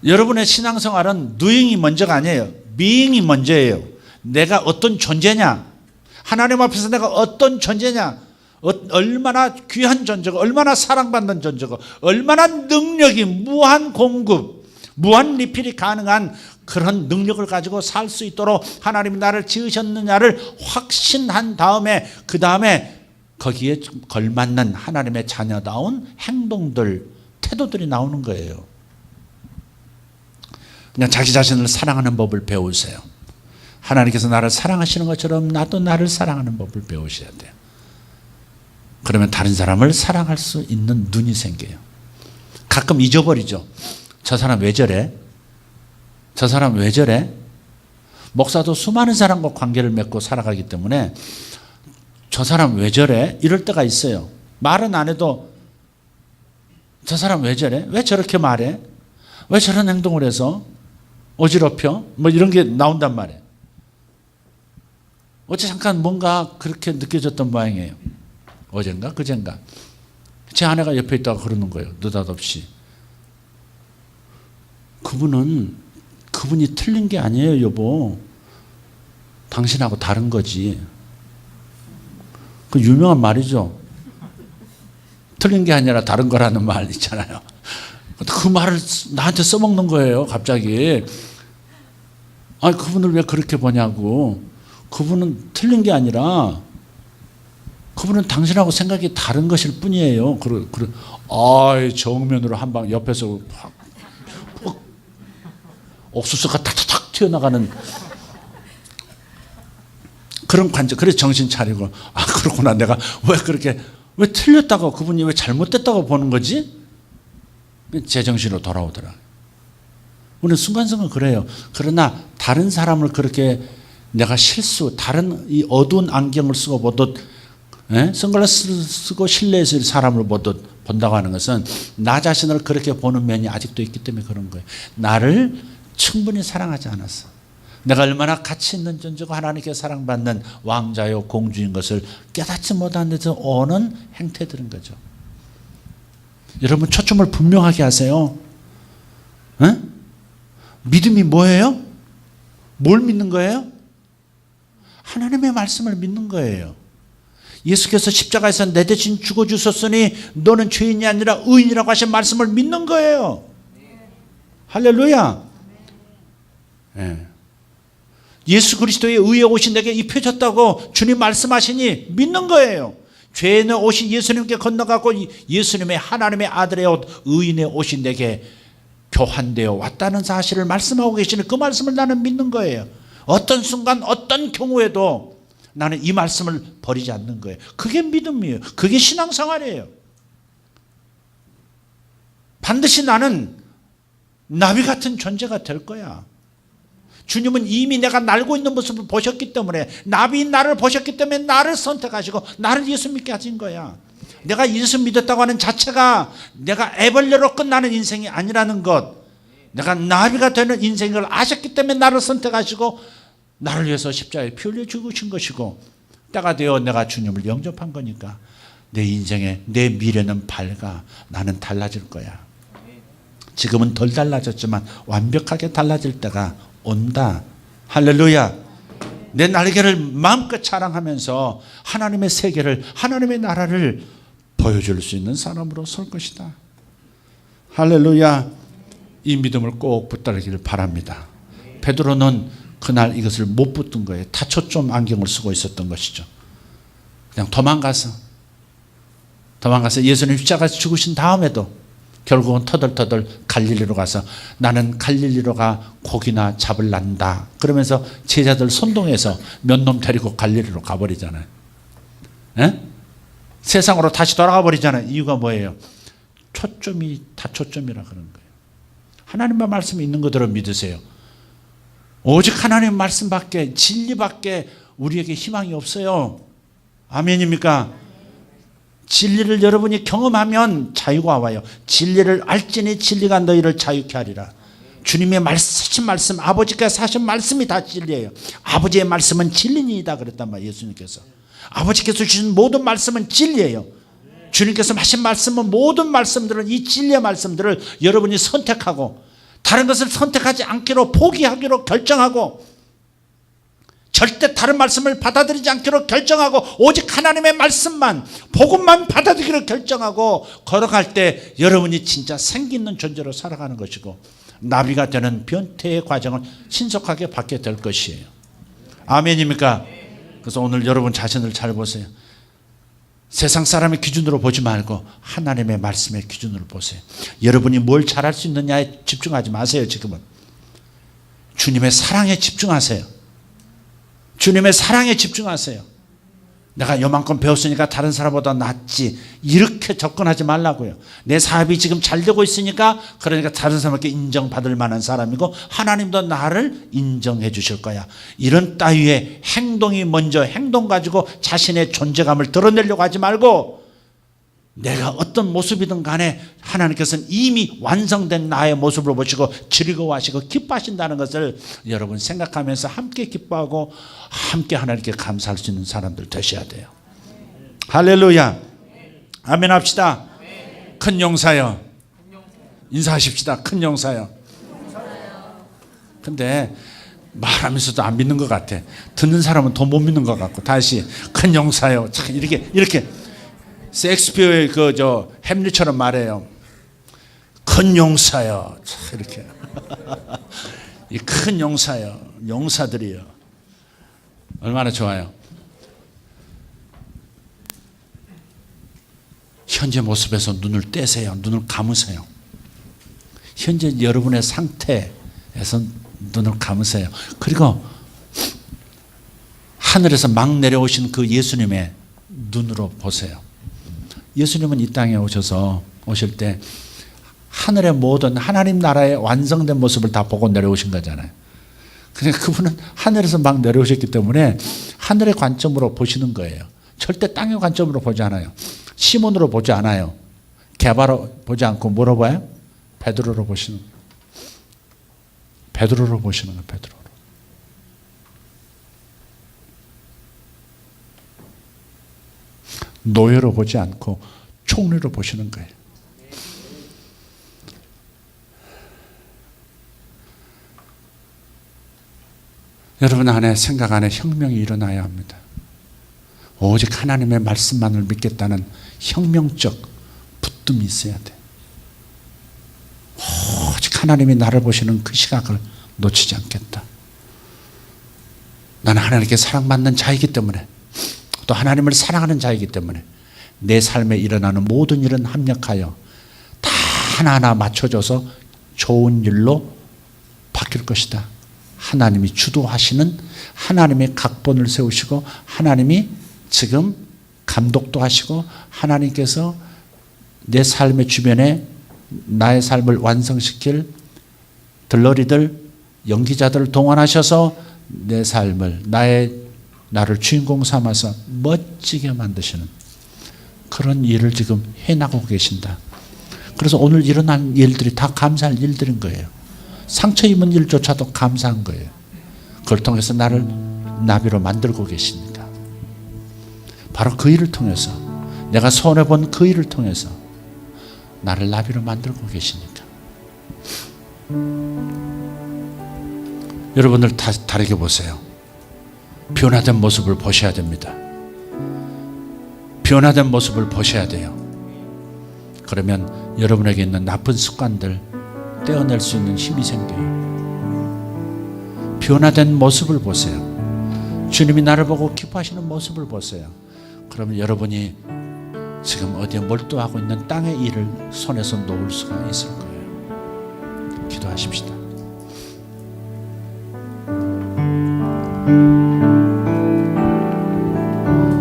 여러분의 신앙생활은 doing이 먼저가 아니에요. being이 먼저예요. 내가 어떤 존재냐, 하나님 앞에서 내가 어떤 존재냐, 얼마나 귀한 존재고, 얼마나 사랑받는 존재고, 얼마나 능력이 무한 공급, 무한 리필이 가능한 그런 능력을 가지고 살 수 있도록 하나님이 나를 지으셨느냐를 확신한 다음에, 그 다음에 거기에 걸맞는 하나님의 자녀다운 행동들, 태도들이 나오는 거예요. 그냥 자기 자신을 사랑하는 법을 배우세요. 하나님께서 나를 사랑하시는 것처럼 나도 나를 사랑하는 법을 배우셔야 돼요. 그러면 다른 사람을 사랑할 수 있는 눈이 생겨요. 가끔 잊어버리죠. 저 사람 왜 저래? 저 사람 왜 저래? 목사도 수많은 사람과 관계를 맺고 살아가기 때문에 저 사람 왜 저래? 이럴 때가 있어요. 말은 안 해도 저 사람 왜 저래? 왜 저렇게 말해? 왜 저런 행동을 해서 어지럽혀? 뭐 이런 게 나온단 말이에요. 어제 잠깐 뭔가 그렇게 느껴졌던 모양이에요. 어젠가 그젠가 제 아내가 옆에 있다가 그러는 거예요. 느닷없이. 그분이 틀린 게 아니에요, 여보. 당신하고 다른 거지. 그 유명한 말이죠. 틀린 게 아니라 다른 거라는 말 있잖아요. 그 말을 나한테 써먹는 거예요, 갑자기. 아니, 그분을 왜 그렇게 보냐고. 그분은 틀린 게 아니라 그분은 당신하고 생각이 다른 것일 뿐이에요. 정면으로 한 방 옆에서 옥수수가 탁탁탁 튀어나가는 그런 관점. 그래서 정신 차리고, 아, 그렇구나. 내가 왜 틀렸다고, 그분이 왜 잘못됐다고 보는 거지? 제정신으로 돌아오더라. 우리는 순간순간 그래요. 그러나 다른 사람을 그렇게 내가 다른 이 어두운 안경을 쓰고 보듯, 선글라스를 쓰고 실내에서 사람을 보듯 본다고 하는 것은 나 자신을 그렇게 보는 면이 아직도 있기 때문에 그런 거예요. 나를 충분히 사랑하지 않았어. 내가 얼마나 가치 있는 존재고 하나님께 사랑받는 왕자요 공주인 것을 깨닫지 못한 데서 오는 행태들인 거죠. 여러분, 초점을 분명하게 하세요. 믿음이 뭐예요? 뭘 믿는 거예요? 하나님의 말씀을 믿는 거예요. 예수께서 십자가에서 내 대신 죽어주셨으니 너는 죄인이 아니라 의인이라고 하신 말씀을 믿는 거예요. 할렐루야. 네. 예수 그리스도의 의의 옷이 내게 입혀졌다고 주님 말씀하시니 믿는 거예요. 죄의 옷이 예수님께 건너가고 예수님의 하나님의 아들의 옷, 의인의 옷이 내게 교환되어 왔다는 사실을 말씀하고 계시는 그 말씀을 나는 믿는 거예요. 어떤 순간 어떤 경우에도 나는 이 말씀을 버리지 않는 거예요. 그게 믿음이에요. 그게 신앙생활이에요. 반드시 나는 나비 같은 존재가 될 거야. 주님은 이미 내가 날고 있는 모습을 보셨기 때문에, 나비인 나를 보셨기 때문에 나를 선택하시고 나를 예수 믿게 하신 거야. 내가 예수 믿었다고 하는 자체가 내가 애벌레로 끝나는 인생이 아니라는 것, 내가 나비가 되는 인생인 걸 아셨기 때문에 나를 선택하시고 나를 위해서 십자가에 피 흘려 죽으신 것이고, 때가 되어 내가 주님을 영접한 거니까 내 인생에 내 미래는 밝아. 나는 달라질 거야. 지금은 덜 달라졌지만 완벽하게 달라질 때가 온다. 할렐루야. 내 날개를 마음껏 자랑하면서 하나님의 세계를, 하나님의 나라를 보여줄 수 있는 사람으로 설 것이다. 할렐루야. 이 믿음을 꼭 붙들기를 바랍니다. 베드로는 그날 이것을 못 붙든 거예요. 다초점 안경을 쓰고 있었던 것이죠. 그냥 도망가서 예수님 십자가에서 죽으신 다음에도 결국은 터덜터덜 갈릴리로 가서 나는 갈릴리로 가 고기나 잡을란다 그러면서 제자들 선동해서 몇 놈 데리고 갈릴리로 가버리잖아요. 에? 세상으로 다시 돌아가 버리잖아요. 이유가 뭐예요? 초점이 다초점이라 그런 거예요. 하나님의 말씀이 있는 그대로 믿으세요. 오직 하나님의 말씀밖에, 진리밖에 우리에게 희망이 없어요. 아멘입니까? 진리를 여러분이 경험하면 자유가 와요. 진리를 알지니 진리가 너희를 자유케 하리라. 주님의 하신 말씀, 아버지께서 하신 말씀이 다 진리예요. 아버지의 말씀은 진리니이다 그랬단 말이에요. 예수님께서. 아버지께서 주신 모든 말씀은 진리예요. 주님께서 하신 말씀은, 모든 말씀들은, 이 진리의 말씀들을 여러분이 선택하고 다른 것을 선택하지 않기로, 포기하기로 결정하고, 절대 다른 말씀을 받아들이지 않기로 결정하고 오직 하나님의 말씀만, 복음만 받아들이기로 결정하고 걸어갈 때 여러분이 진짜 생기 있는 존재로 살아가는 것이고 나비가 되는 변태의 과정을 신속하게 받게 될 것이에요. 아멘입니까? 그래서 오늘 여러분 자신을 잘 보세요. 세상 사람의 기준으로 보지 말고 하나님의 말씀의 기준으로 보세요. 여러분이 뭘 잘할 수 있느냐에 집중하지 마세요. 지금은 주님의 사랑에 집중하세요. 주님의 사랑에 집중하세요. 내가 요만큼 배웠으니까 다른 사람보다 낫지, 이렇게 접근하지 말라고요. 내 사업이 지금 잘 되고 있으니까, 그러니까 다른 사람에게 인정받을 만한 사람이고 하나님도 나를 인정해 주실 거야. 이런 따위의 행동이 먼저, 행동 가지고 자신의 존재감을 드러내려고 하지 말고, 내가 어떤 모습이든 간에 하나님께서는 이미 완성된 나의 모습을 보시고 즐거워하시고 기뻐하신다는 것을 여러분 생각하면서 함께 기뻐하고 함께 하나님께 감사할 수 있는 사람들 되셔야 돼요. 할렐루야. 아멘 합시다. 큰 용사여. 인사하십시다. 큰 용사여. 근데 말하면서도 안 믿는 것 같아. 듣는 사람은 더 못 믿는 것 같고. 다시 큰 용사여. 참 이렇게 셰익스피어의 햄릿처럼 말해요. 큰 용사여. 이렇게. 이 큰 용사여. 용사들이요. 얼마나 좋아요. 현재 모습에서 눈을 떼세요. 눈을 감으세요. 현재 여러분의 상태에서 눈을 감으세요. 그리고 하늘에서 막 내려오신 그 예수님의 눈으로 보세요. 예수님은 이 땅에 오실 때 하늘의 모든 하나님 나라의 완성된 모습을 다 보고 내려오신 거잖아요. 그러니까 그분은 하늘에서 막 내려오셨기 때문에 하늘의 관점으로 보시는 거예요. 절대 땅의 관점으로 보지 않아요. 시몬으로 보지 않아요. 게바로 보지 않고 뭐로 봐요? 베드로로 보시는 거예요. 베드로로 보시는 거예요. 베드로로. 노예로 보지 않고 총리로 보시는 거예요. 여러분 안에, 생각 안에 혁명이 일어나야 합니다. 오직 하나님의 말씀만을 믿겠다는 혁명적 붙듦이 있어야 돼. 오직 하나님이 나를 보시는 그 시각을 놓치지 않겠다. 나는 하나님께 사랑받는 자이기 때문에, 또 하나님을 사랑하는 자이기 때문에 내 삶에 일어나는 모든 일은 합력하여 다 하나하나 맞춰줘서 좋은 일로 바뀔 것이다. 하나님이 주도하시는, 하나님의 각본을 세우시고 하나님이 지금 감독도 하시고 하나님께서 내 삶의 주변에 나의 삶을 완성시킬 들러리들, 연기자들을 동원하셔서 내 삶을, 나를 주인공 삼아서 멋지게 만드시는 그런 일을 지금 해나가고 계신다. 그래서 오늘 일어난 일들이 다 감사할 일들인 거예요. 상처 입은 일조차도 감사한 거예요. 그걸 통해서 나를 나비로 만들고 계시니까. 바로 그 일을 통해서, 내가 손해본 그 일을 통해서 나를 나비로 만들고 계시니까. 여러분들 다르게 보세요. 변화된 모습을 보셔야 됩니다. 변화된 모습을 보셔야 돼요. 그러면 여러분에게 있는 나쁜 습관들 떼어낼 수 있는 힘이 생겨요. 변화된 모습을 보세요. 주님이 나를 보고 기뻐하시는 모습을 보세요. 그러면 여러분이 지금 어디에 몰두하고 있는 땅의 일을 손에서 놓을 수가 있을 거예요. 기도하십시다.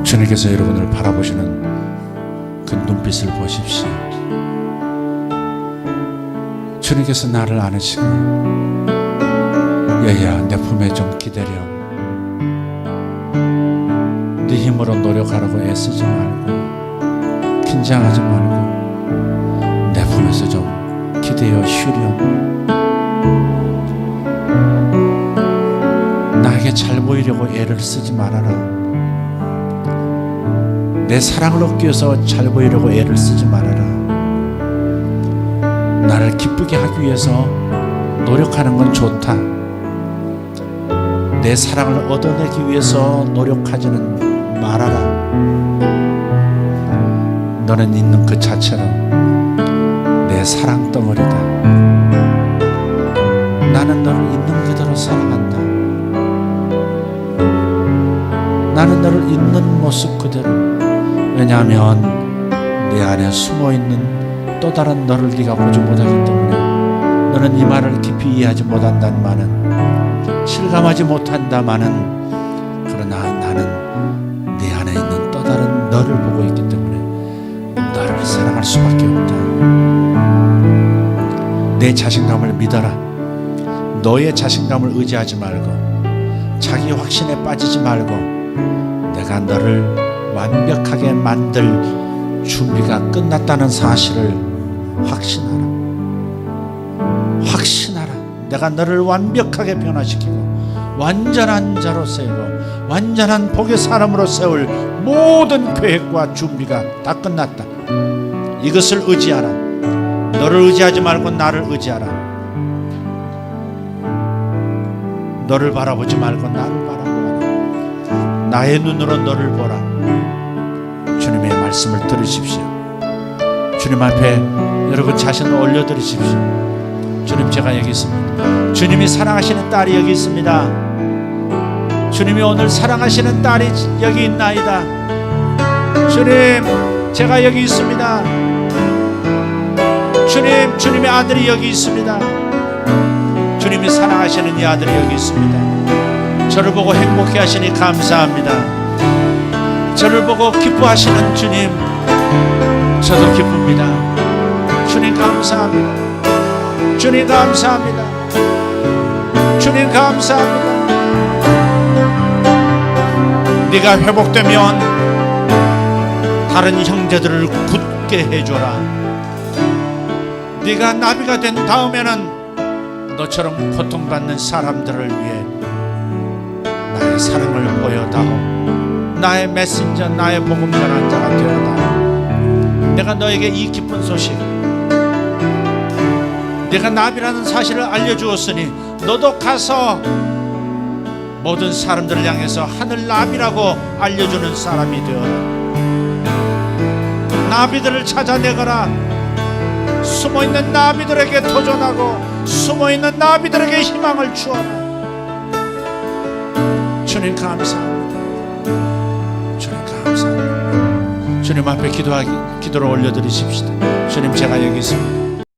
주님께서 여러분을 바라보시는 그 눈빛을 보십시오. 주님께서 나를 안으시고, 얘야 내 품에 좀 기다려. 네 힘으로 노력하라고 애쓰지 말고, 긴장하지 말고 내 품에서 좀 기대어 쉬렴. 나에게 잘 보이려고 애를 쓰지 말아라. 내 사랑을 얻기 위해서 잘 보이려고 애를 쓰지 말아라. 나를 기쁘게 하기 위해서 노력하는 건 좋다. 내 사랑을 얻어내기 위해서 노력하지는 말아라. 너는 있는 그 자체로 내 사랑 덩어리다. 나는 너를 있는 그대로 사랑한다. 나는 너를 있는 모습 그대로. 왜냐하면 내 안에 숨어있는 또 다른 너를 네가 보지 못하기 때문에. 너는 이 말을 깊이 이해하지 못한다마는, 실감하지 못한다마는, 그러나 나는 네 안에 있는 또 다른 너를 보고 있기 때문에 너를 사랑할 수밖에 없다. 내 자신감을 믿어라. 너의 자신감을 의지하지 말고, 자기 확신에 빠지지 말고, 내가 너를 완벽하게 만들 준비가 끝났다는 사실을 확신하라. 확신하라. 내가 너를 완벽하게 변화시키고 완전한 자로 세우고 완전한 복의 사람으로 세울 모든 계획과 준비가 다 끝났다. 이것을 의지하라. 너를 의지하지 말고 나를 의지하라. 너를 바라보지 말고 나를 바라보라. 나의 눈으로 너를 보라. 주님의 말씀을 들으십시오. 주님 앞에 여러분 자신을 올려드리십시오. 주님, 제가 여기 있습니다. 주님이 사랑하시는 딸이 여기 있습니다. 주님이 오늘 사랑하시는 딸이 여기 있나이다. 주님, 제가 여기 있습니다. 주님, 주님의 아들이 여기 있습니다. 주님이 사랑하시는 이 아들이 여기 있습니다. 저를 보고 행복해 하시니 감사합니다. 저를 보고 기뻐하시는 주님, 저도 기쁩니다. 주님 감사합니다. 주님 감사합니다. 주님 감사합니다. 네가 회복되면 다른 형제들을 굳게 해줘라. 네가 나비가 된 다음에는 너처럼 고통받는 사람들을 위해 나의 사랑을 보여다오. 나의 메신저, 나의 복음 전한 자가 되어다. 내가 너에게 이 기쁜 소식, 내가 나비라는 사실을 알려주었으니 너도 가서 모든 사람들을 향해서 하늘 나비라고 알려주는 사람이 되어라. 나비들을 찾아내거라. 숨어있는 나비들에게 도전하고 숨어있는 나비들에게 희망을 주어라. 주님 감사합니다. 주님 감사합니다. 주님 앞에 기도를 올려드리십시다. 주님, 제가 여기 있습니다.